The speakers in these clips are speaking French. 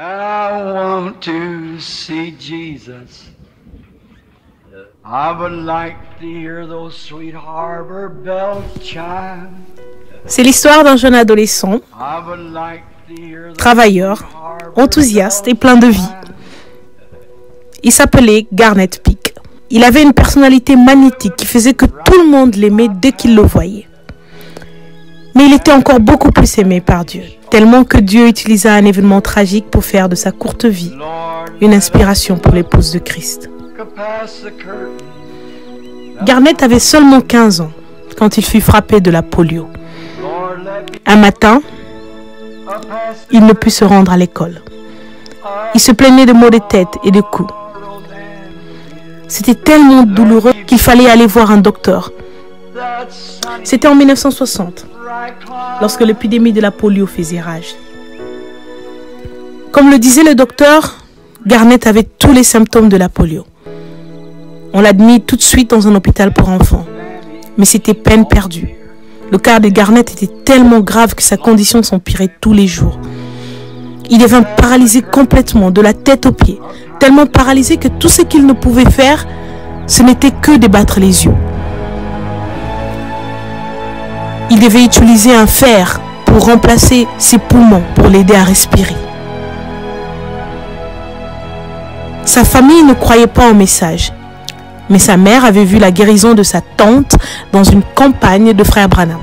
I want to see Jesus. I would like to hear those sweet harbor bells chime. C'est l'histoire d'un jeune adolescent, I would like to hear those travailleur, sweet harbor enthousiaste et bells plein de vie. chime. Il s'appelait Garnet Peak. Il avait une personnalité magnétique qui faisait que tout le monde l'aimait dès qu'il le voyait. Mais il était encore beaucoup plus aimé par Dieu, tellement que Dieu utilisa un événement tragique pour faire de sa courte vie Lord, une inspiration pour l'épouse de Christ. look past the curtain. Garnet avait seulement 15 ans quand il fut frappé de la polio. Lord, let me Un matin, up past the il ne put se rendre à l'école. Il se plaignait de maux de tête et de coups. C'était tellement douloureux qu'il fallait aller voir un docteur. that sunny C'était en 1960, bright cloud. lorsque l'épidémie de la polio faisait rage. Comme le disait le docteur, Garnet avait tous les symptômes de la polio. On l'a admis tout de suite dans un hôpital pour enfants. Mais c'était peine perdue. Le cas de Garnet était tellement grave que sa condition s'empirait tous les jours. Il devint paralysé complètement, de la tête aux pieds. Tellement paralysé que tout ce qu'il ne pouvait faire, ce n'était que de battre les yeux. Il devait utiliser un fer pour remplacer ses poumons, pour l'aider à respirer. Sa famille ne croyait pas au message. Mais sa mère avait vu la guérison de sa tante dans une campagne de Frère Branham.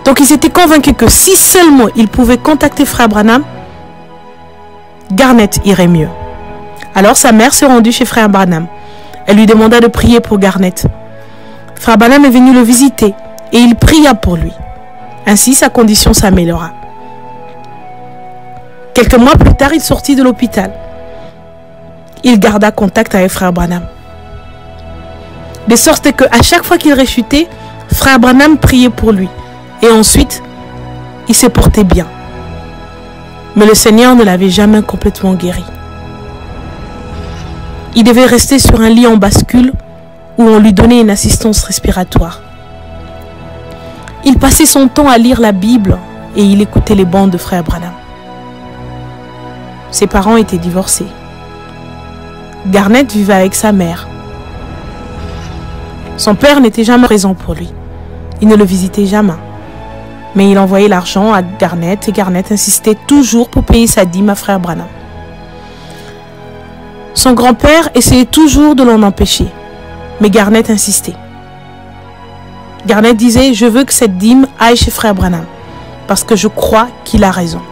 Donc ils étaient convaincus que si seulement ils pouvaient contacter Frère Branham, Garnet irait mieux. Alors sa mère se rendit chez Frère Branham. Elle lui demanda de prier pour Garnet. Frère Branham est venu le visiter et il pria pour lui. Ainsi sa condition s'améliora. Quelques mois plus tard, il sortit de l'hôpital. Il garda contact avec Frère Branham. De sorte qu'à chaque fois qu'il rechutait, Frère Branham priait pour lui. Et ensuite, il se portait bien. Mais le Seigneur ne l'avait jamais complètement guéri. Il devait rester sur un lit en bascule où on lui donnait une assistance respiratoire. Il passait son temps à lire la Bible et il écoutait les bandes de Frère Branham. Ses parents étaient divorcés. Garnet vivait avec sa mère. Son père n'était jamais présent pour lui. Il ne le visitait jamais. Mais il envoyait l'argent à Garnet et Garnet insistait toujours pour payer sa dîme à Frère Branham. Son grand-père essayait toujours de l'en empêcher. Mais Garnet insistait. Garnet disait « Je veux que cette dîme aille chez Frère Branham parce que je crois qu'il a raison. »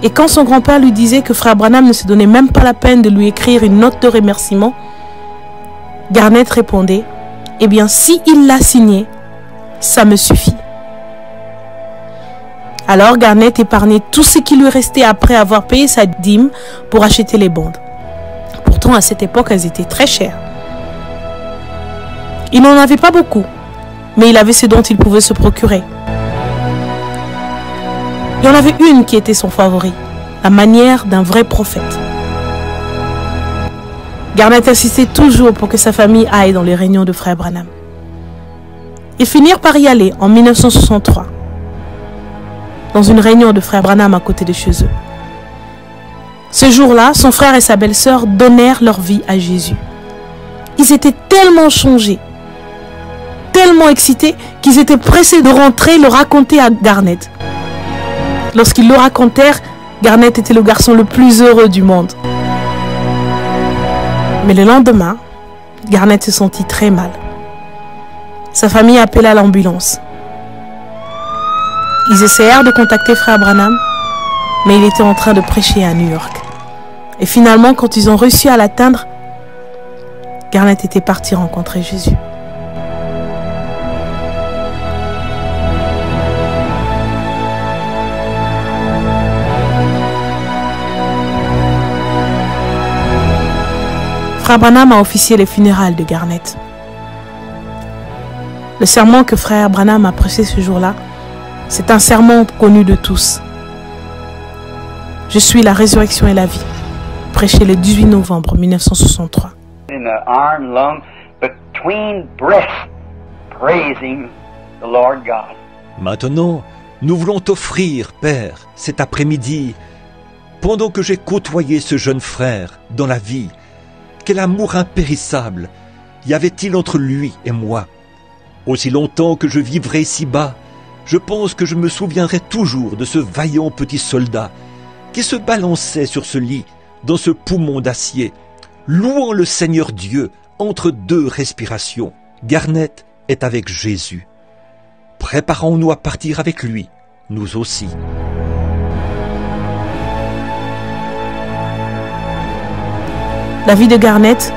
Et quand son grand-père lui disait que Frère Branham ne se donnait même pas la peine de lui écrire une note de remerciement, Garnet répondait « Eh bien, si il l'a signé, ça me suffit. » Alors Garnet épargnait tout ce qui lui restait après avoir payé sa dîme pour acheter les bandes. Pourtant, à cette époque, elles étaient très chères. Il n'en avait pas beaucoup, mais il avait ce dont il pouvait se procurer. Il y en avait une qui était son favori, la manière d'un vrai prophète. Garnet insistait toujours pour que sa famille aille dans les réunions de Frère Branham. Ils finirent par y aller en 1963, dans une réunion de Frère Branham à côté de chez eux. Ce jour-là, son frère et sa belle-sœur donnèrent leur vie à Jésus. Ils étaient tellement changés, tellement excités, qu'ils étaient pressés de rentrer et le raconter à Garnet. Lorsqu'ils le racontèrent, Garnet était le garçon le plus heureux du monde. Mais le lendemain, Garnet se sentit très mal. Sa famille appela l'ambulance. Ils essayèrent de contacter Frère Branham, mais il était en train de prêcher à New York. Et finalement, quand ils ont réussi à l'atteindre, Garnet était parti rencontrer Jésus. Frère Branham a officié les funérailles de Garnet. Le sermon que Frère Branham a prêché ce jour-là, c'est un sermon connu de tous. Je suis la résurrection et la vie, prêché le 18 novembre 1963. In the iron lung between breaths, praising the Lord God. Maintenant, nous voulons t'offrir, Père, cet après-midi, pendant que j'ai côtoyé ce jeune frère dans la vie, quel amour impérissable y avait-il entre lui et moi? Aussi longtemps que je vivrai ici-bas, je pense que je me souviendrai toujours de ce vaillant petit soldat qui se balançait sur ce lit, dans ce poumon d'acier, louant le Seigneur Dieu entre deux respirations. Garnett est avec Jésus. Préparons-nous à partir avec lui, nous aussi. La vie de Garnett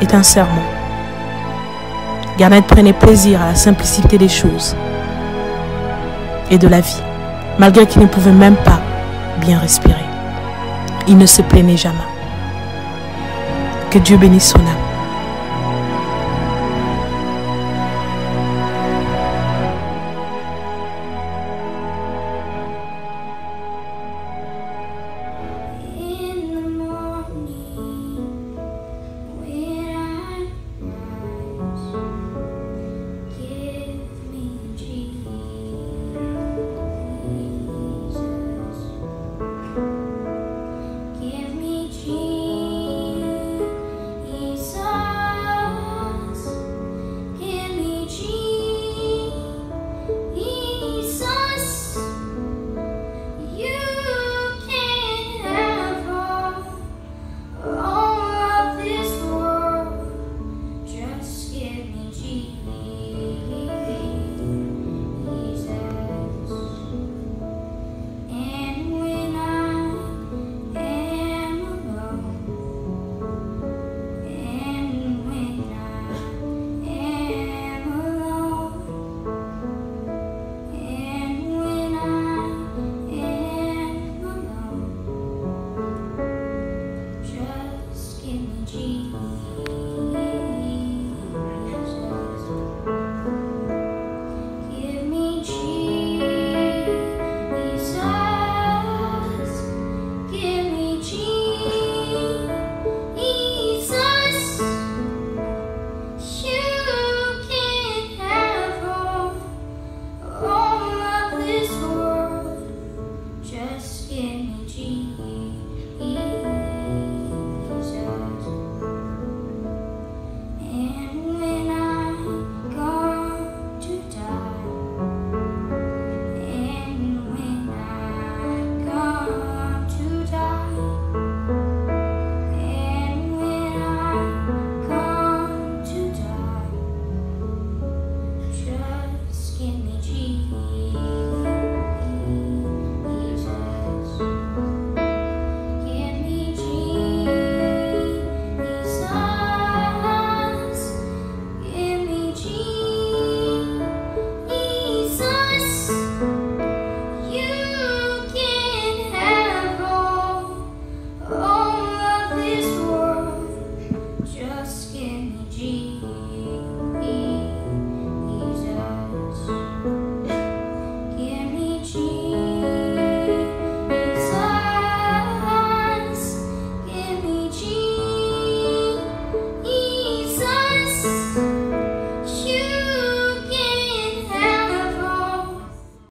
est un sermon. Garnett prenait plaisir à la simplicité des choses et de la vie, malgré qu'il ne pouvait même pas bien respirer. Il ne se plaignait jamais. Que Dieu bénisse son âme. Just give me Jesus.